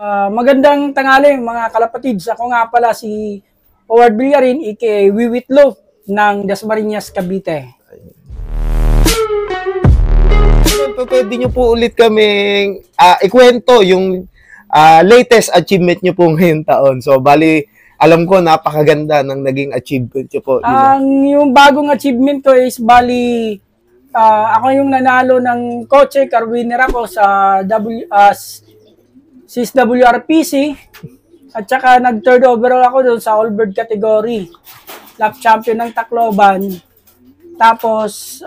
Magandang tanghali mga kalapatids. Ako nga pala si Howard Villarin, aka Wiwitlo ng Dasmariñas, Cavite. Pwede nyo po ulit kaming ikwento yung latest achievement nyo po ngayong taon. So, bali, alam ko napakaganda ng naging achievement nyo po. Yung bagong achievement ko is bali, ako yung nanalo ng kotse, car winner ako sa CSWRPC at saka nag-third overall ako doon sa all-bird category. Lap champion ng Tacloban. Tapos,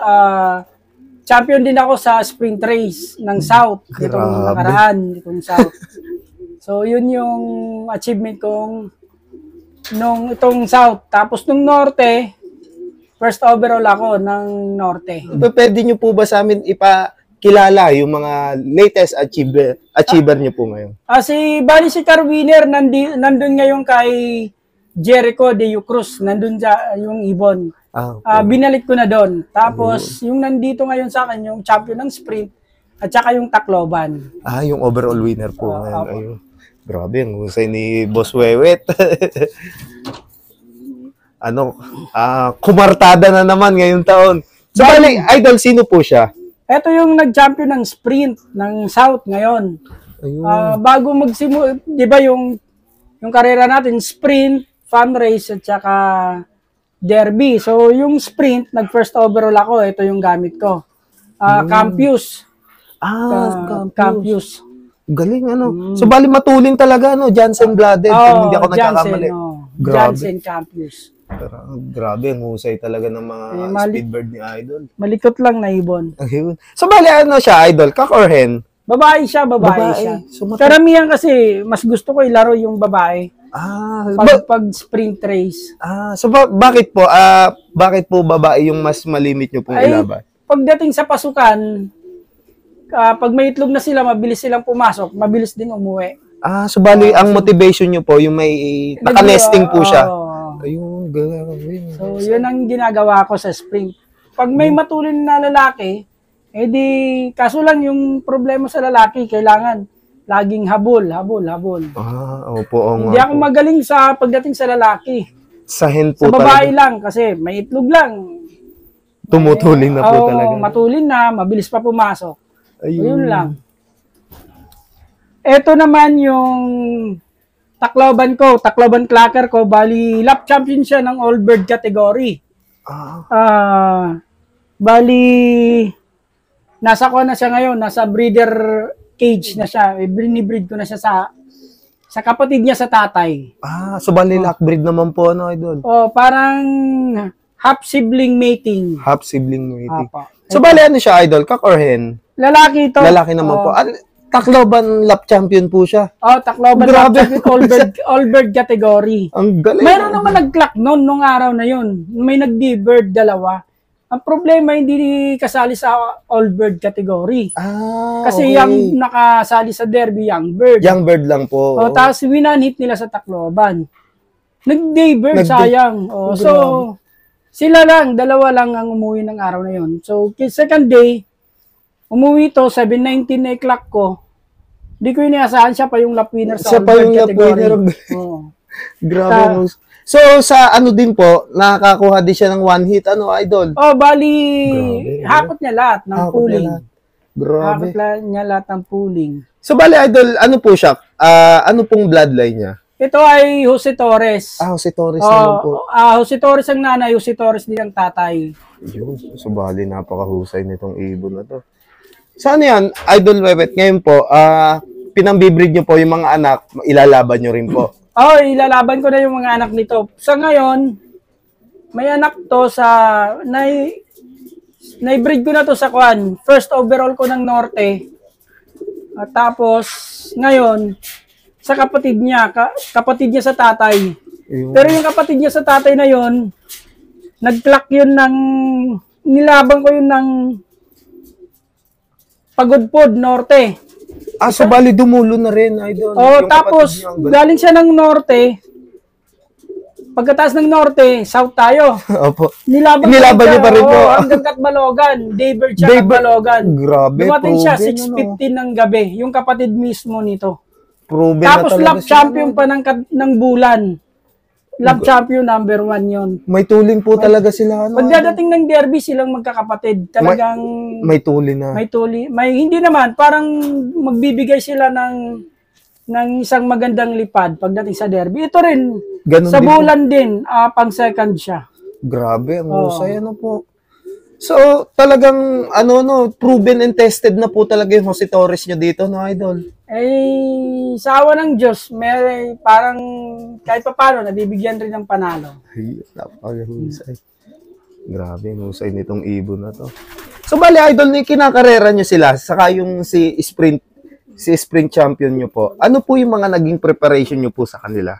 champion din ako sa sprint race ng South. Itong nakaraan, itong South. So, yun yung achievement kong nung itong South. Tapos, nung Norte, first overall ako ng Norte. Pwede nyo po ba sa amin ipakilala yung mga latest achiever nyo po ngayon? Bali si car winner, nandun ngayon kay Jericho de Cruz. Nandun yung Ibon. Okay. Binalik ko na doon. Tapos, yung nandito ngayon sa akin, yung champion ng sprint, at saka yung Tacloban. Yung overall winner po ngayon. Ayun. Grabe, ang husay ni Boss Wewet. Kumartada na naman ngayong taon. So, bali, idol, sino po siya? Ito yung nag-champion ng sprint ng South ngayon. Ayun. Bago magsimula, di ba yung karera natin, sprint, fun race, at saka derby. So, yung sprint, nag-first overall ako. Ito yung gamit ko. Campus. Campus. Galing, So, bali matulin talaga, Jansen Blooded. Kung hindi ako nagkakamali. Jansen Campus. Grabe, ang husay talaga ng mga speedbird ni Idol. Malikot lang na Ibon. Ayun. So, bali, siya, Idol? Cock or hen? Babae siya. So, karamihan kasi, mas gusto ko ilaro yung babae. Pag sprint race. So bakit po? Bakit po babae yung mas malimit nyo pong ilaban? Pagdating sa pasukan, pag may itlog na sila, mabilis silang pumasok, mabilis din umuwi. So bali, ang motivation nyo po, yung may naka-nesting po siya. Ayun, gawin. So, yun ang ginagawa ko sa sprint. Pag may matulin na lalaki, kaso lang yung problema sa lalaki, kailangan laging habol. Opo. Hindi ako magaling sa pagdating sa lalaki. Sa hen po sa babae talaga. lang, kasi may itlog lang. Tumutulin na po talaga. Matulin na, mabilis pa pumasok. Ayun lang. Ito naman yung Tacloban ko, Tacloban Clacker ko, bali lap champion siya ng all-bird category. Bali, nasa ko na siya ngayon, nasa breeder cage na siya. Binibreed ko na siya sa kapatid niya sa tatay. So bali lockbreed naman po, Idol? Parang half sibling mating. Half sibling mating. So bali, siya, Idol? Cock or hen? Lalaki ito. Lalaki naman po. Tacloban lap champion po siya. Tacloban lap champion, all-bird category. Ang galing. Mayroon naman nag-clock noon, nung araw na yun. May nag-bird, dalawa. Ang problema, hindi kasali sa all-bird category. Kasi yung nakasali sa derby, young bird. Young bird lang po. Tapos winanhit nila sa Tacloban. Nag-day bird, sayang. So, sila lang, dalawa lang ang umuwi ng araw na yun. So, second day, umuwi to, 7:19 na clock ko. Di ko inaasahan siya pa yung lap winner sa all-bird category. Grabe. So, sa din po, nakakakuha din siya ng one hit, Idol? Bali, hakot niya lahat ng pooling. Grabe. Hakot niya lahat ng pooling. So, bali, Idol, ano po siya? Ano pong bloodline niya? Ito ay Jose Torres. Jose Torres naman po. Jose Torres ang nanay, Jose Torres din ang tatay. Yun. So, bali, napakahusay nitong ibon na to. Saan yan, Idol Wewet? Ngayon po, pinambibreed niyo po yung mga anak, ilalaban niyo rin po. Ilalaban ko na yung mga anak nito. Sa ngayon, may anak to na-breed ko na to sa Kwan. First overall ko ng Norte. Tapos, ngayon, sa kapatid niya sa tatay. Pero yung kapatid niya sa tatay na yon, nag-clock yun nilaban ko yun ng Pagudpod, Norte. So bali dumulo na rin, Idol. Tapos galing siya ng Norte. Pagkataas ng Norte, South tayo. Opo. Nilaban niyo pa rin po. Hanggang Katbalogan. Daybird siya Katbalogan. Grabe. Dumating siya 6:15 ng gabi. Yung kapatid mismo nito. Proven Tapos na talaga lap sila, champion no? pa ng bulan. Lap champion number 1 yon. May tulin po talaga sila. Ano, Pagdating ng derby, silang magkakapatid. Talagang may tulin na. may tuli. Hindi naman, parang magbibigay sila ng isang magandang lipad pagdating sa derby. Ito rin, Ganun sa din bulan din, pang second siya. Grabe, ang husay, ano po. So, talagang, proven and tested na po talaga yung Jose Torres nyo dito, no, idol? Sa awa ng Diyos, parang kahit pa paano, nabibigyan rin ng panalo. Ay, napakahusay. Grabe, ang husay nitong ibon na to. So, bali, idol, kinakarera nyo sila, saka yung si sprint champion nyo po. Ano po yung mga naging preparation nyo po sa kanila?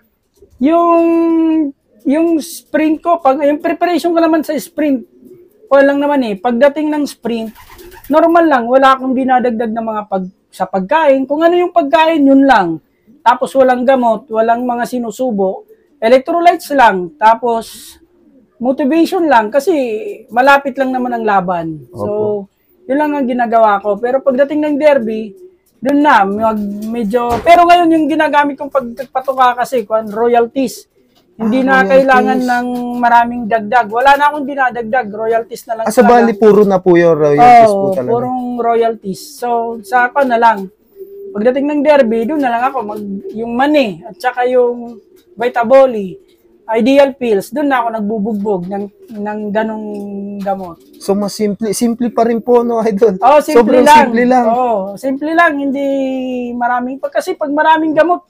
Yung sprint ko, yung preparation ko naman sa sprint, lang naman pagdating ng sprint, normal lang, wala akong dinadagdag na mga sa pagkain. Kung ano yung pagkain, yun lang. Tapos walang gamot, walang mga sinusubo, electrolytes lang, tapos motivation lang kasi malapit lang naman ang laban. So, yun lang ang ginagawa ko. Pero pagdating ng derby, dun na, medyo, pero ngayon yung ginagamit kong pagpatuka kasi, royalties. Hindi na royalties. Kailangan ng maraming dagdag. Wala na akong dinadagdag. Royalties na lang. Sa bali, puro na po yung royalties po talaga. Purong royalties. So, sa ako na lang. Pagdating ng derby, doon na lang ako. Yung money at saka yung Vitaboli, ideal pills, doon na ako nagbubugbog ng ganong gamot. So, mas simple pa rin po, no, idol? Simple Sobrang lang. simple lang. Simple lang. Hindi maraming. Kasi pag maraming gamot,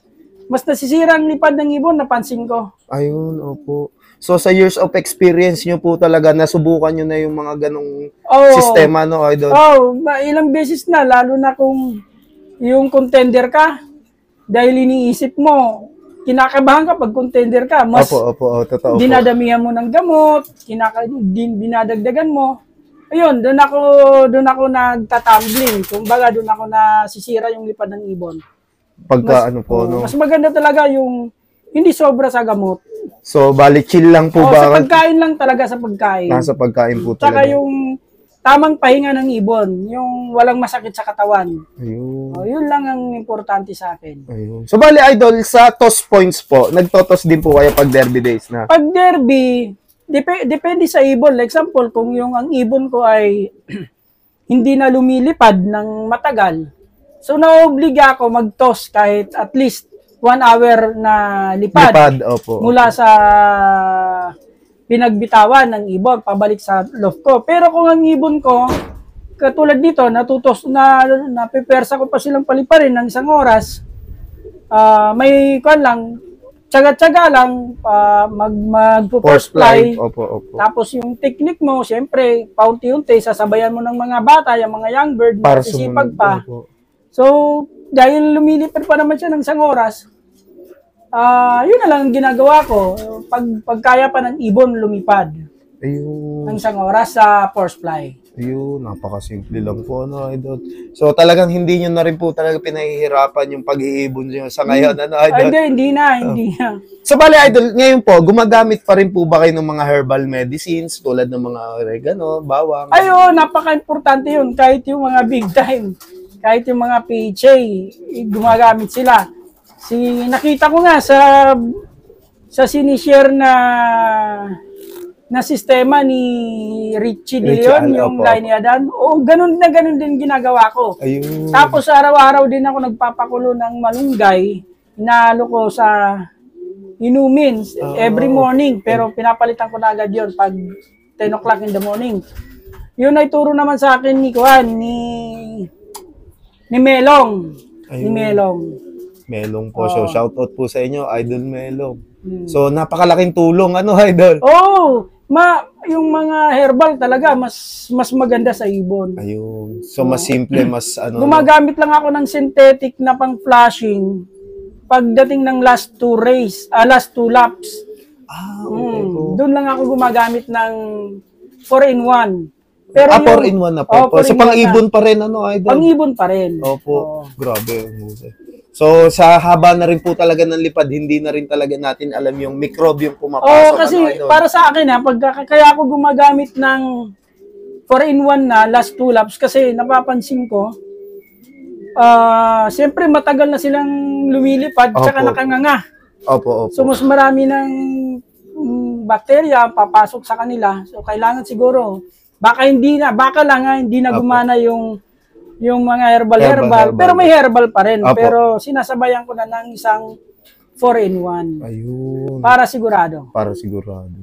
mas nasisira ang lipad ng ibon, napansin ko. Ayun, opo. So, sa years of experience nyo po talaga, nasubukan nyo na yung mga ganong sistema, no, idol? Ilang beses na, lalo na kung yung contender ka, dahil iniisip mo, kinakabahan ka pag contender ka, mas totoo dinadamihan mo ng gamot, dinadagdagan mo. Ayun, doon ako nagtatumbling. Kumbaga, doon ako nasisira yung lipad ng ibon. Mas maganda talaga yung hindi sobra sa gamot. So, bali chill lang po ba? Sa pagkain lang talaga, sa pagkain. Nasa pagkain po talaga. Tsaka yung tamang pahinga ng ibon, yung walang masakit sa katawan. Ayun. Yun lang ang importante sa akin. Ayun. So, bali idol, sa toss points po, nagtotos din po kayo pag derby days na? Pag derby, depende sa ibon. Like example, kung ang ibon ko ay hindi na lumilipad ng matagal, so, naobliga ako mag-toss kahit at least 1 hour na lipad mula sa pinagbitawan ng ibon, pabalik sa loft ko. Pero kung ang ibon ko, katulad nito, napipersa ko pa silang paliparin ng 1 oras, may tsaga-tsaga lang, mag-force fly. Tapos yung technique mo, siyempre, paunti-unti, sasabayan mo ng mga bata, yung mga young bird, masisipag pa. So, dahil lumilipad pa naman siya ng 1 oras, yun na lang ang ginagawa ko. Pag kaya pa ng ibon lumipad. Ayun. Ng 1 oras sa force fly. Ayun, napakasimple lang po, no, idol. So, talagang hindi nyo na rin po talaga pinahihirapan yung pag-iibon nyo sa ngayon, ano, idol? Hindi na. So, bali, idol, ngayon po, gumagamit pa rin po ba kayo ng mga herbal medicines tulad ng mga oregano, bawang? Napaka-importante yun. Kahit yung mga big time. Kahit yung mga PHA, gumagamit sila. Nakita ko nga sa sinishare na sistema ni Richie De Leon, yung Liniadan. Ganun din ginagawa ko. Ayun. Tapos araw-araw din ako nagpapakulo ng malunggay. Inalo ko sa inumin every morning. Pero pinapalitan ko na agad yun pag 10 o'clock in the morning. Yun ay turo naman sa akin ni Melong. Ayun. Ni Melong. Melong po. So, shoutout po sa inyo, Idol Melong. So, napakalaking tulong, idol? Yung mga herbal talaga, mas maganda sa ibon. Ayun. So, mas simple, mas Gumagamit lang ako ng synthetic na pang-flashing pagdating ng last 2 laps. Okay po. Doon lang ako gumagamit ng 4-in-1. Pero 4-in-1 na po. So, pang-ibon pa rin, idol? Pang-ibon pa rin. Opo. Grabe. So, sa haba na rin po talaga ng lipad, hindi na rin talaga natin alam yung microbe yung pumapasok. Kasi para sa akin, kaya ako gumagamit ng 4-in-1 na last 2 laps kasi napapansin ko, siyempre matagal na silang lumilipad, tsaka Opo. nakanganga. Opo, opo. So, mas marami ng bakterya papasok sa kanila. So, kailangan siguro, baka hindi na gumana yung mga herbal. Pero may herbal pa rin. Opo. Pero sinasabayan ko na ng isang 4-in-1 Ayun. para sigurado. Para sigurado.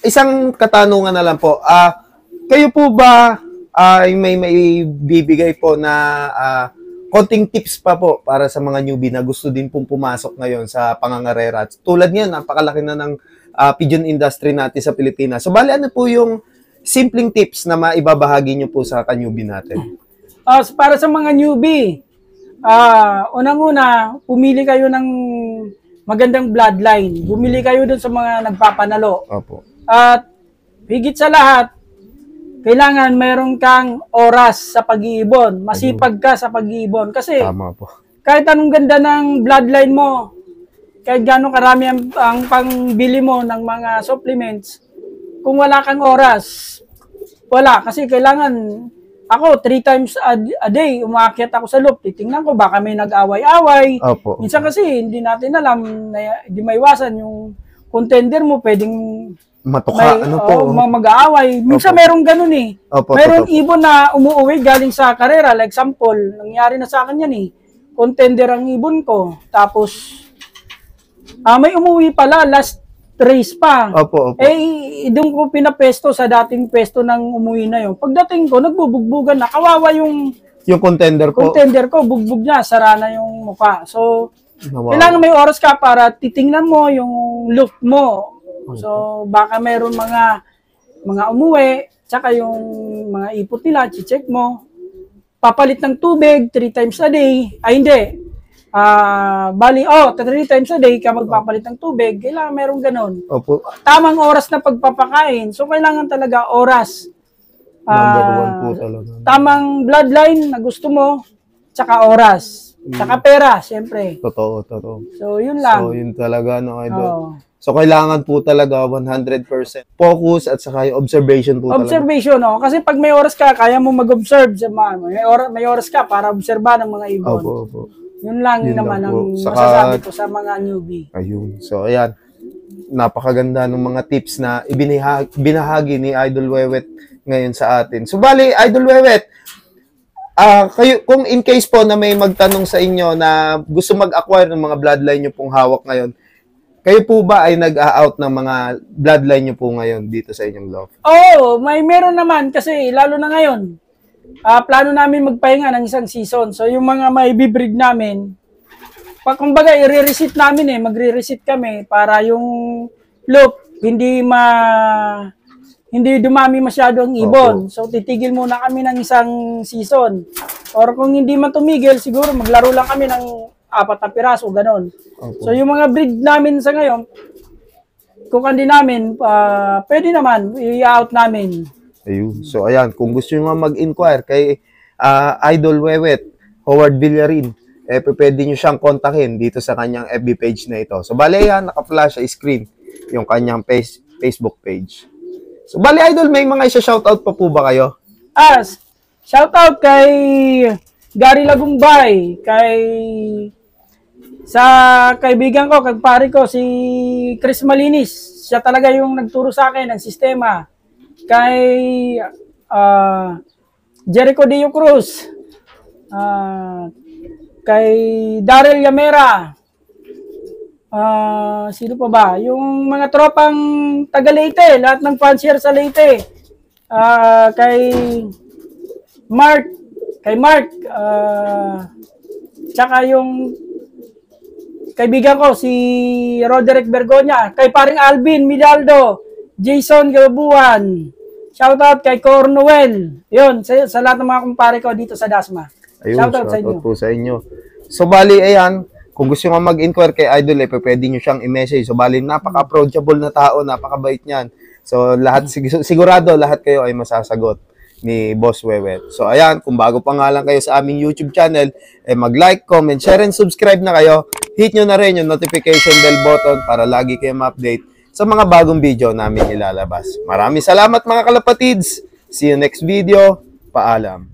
Isang katanungan na lang po. Kayo po ba ay may bibigay po na konting tips pa po para sa mga newbie na gusto din pong pumasok ngayon sa pangangarera? Tulad niyan, napakalaki na ng pigeon industry natin sa Pilipinas. So, bali, ano po yung simpleng tips na maibabahagi niyo po sa ka-newbie natin? Para sa mga newbie, unang-una, pumili kayo ng magandang bloodline. Bumili kayo dun sa mga nagpapanalo. Opo. At higit sa lahat, kailangan mayroon kang oras sa pag-iibon. Masipag ka sa pag-iibon. Kasi Tama po. kahit anong ganda ng bloodline mo, kahit gano'ng karami ang pangbili mo ng mga supplements, kung wala kang oras, wala. Kasi kailangan, ako 3 times a day, umaakyat ako sa loop. Titingnan ko, baka may nag-away-away. Opo. Minsan kasi, hindi natin alam, hindi maiwasan yung contender mo, pwedeng Matuka, ano po? mag-aaway. Minsan Opo. merong ganun eh. Opo, Meron totoo. ibon na umuwi galing sa karera. Like example, nangyari na sa akin yan eh. Contender ang ibon ko. Tapos, may umuwi pala, last race pa. Opo, opo. Doon ko pinapesto sa dating pesto ng umuwi na yun. Pagdating ko, nagbubugbugan na. Kawawa yung Yung contender po. contender ko, bugbog niya, sara na yung mukha. So, Wow. kailangan may oras ka para titingnan mo yung look mo. So, baka mayroon mga umuwi, tsaka yung mga ipot nila, check mo. Papalit ng tubig 3 times a day. Ay, hindi. 3 times a day ka magpapalit ng tubig. Kailangan mayroon ganun. Opo. Tamang oras na pagpapakain. So, kailangan talaga oras. Number 1 po talaga. Tamang bloodline na gusto mo, tsaka oras. Tsaka pera, siyempre. Totoo, totoo. So, yun lang. So, yun talaga, no, idol. Oo. So, kailangan po talaga 100% focus at saka yung observation po talaga. Observation, oh. Kasi pag may oras ka, kaya mo mag-observe. May oras ka para obserba ng mga ibon. Opo, opo. Yun lang Yun naman lang ang po. Saka- masasabi ko sa mga newbie. Ayun. So, ayan. Napakaganda ng mga tips na binahagi ni Idol Wewet ngayon sa atin. So, bali, Idol Wewet, kayo, kung in case po na may magtanong sa inyo na gusto mag-acquire ng mga bloodline nyo pong hawak ngayon, kayo po ba ay nag-out ng mga bloodline nyo po ngayon dito sa inyong loft? Oo, meron naman kasi lalo na ngayon. Plano namin magpahinga ng isang season. So yung mga may bibreed namin, kumbaga i-reset namin magre-reset kami para yung loop hindi dumami masyado ang ibon. So titigil muna kami ng isang season. Or kung hindi man tumigil, siguro maglaro lang kami ng 4 na piraso, ganon. Opo. So yung mga breed namin sa ngayon, kung hindi namin, pwede naman, i-out namin. Ayun. So, ayan. Kung gusto nyo nga mag-inquire kay Idol Wewet, Howard Villarin, pwede nyo siyang kontakin dito sa kanyang FB page na ito. So, bali yan, naka-flash sa screen yung kanyang Facebook page. So, bali, Idol, may mga isa-shoutout pa po ba kayo? Shoutout kay Gary Lagumbay, sa kaibigan ko, kagpare ko, si Chris Malinis. Siya talaga yung nagturo sa akin ng sistema. Kay Jericho Dio Cruz. Kay Daryl Yamera. Sino pa ba? Yung mga tropang taga Leyte, lahat ng fancier sa Leyte. Kay Mark, tsaka yung kaibigan ko, si Roderick Bergonya, kay paring Alvin Midaldo, Jason Gabuan, shoutout kay Cornwell, yun, sa lahat ng mga kumpare ko dito sa Dasma. Ayun, Shoutout sa inyo. po sa inyo. So, bali, ayan, kung gusto nyo mag-inquire kay Idol, pwede nyo siyang i-message. So, bali, napaka-approachable na tao, napakabait niyan. So, sigurado, lahat kayo ay masasagot ni Boss Wewet. So, ayan, kung bago pa nga lang kayo sa aming YouTube channel, mag-like, comment, share, and subscribe na kayo. Hit nyo na rin yung notification bell button para lagi kayo ma-update sa mga bagong video namin ilalabas. Maraming salamat mga kalapatids. See you next video. Paalam.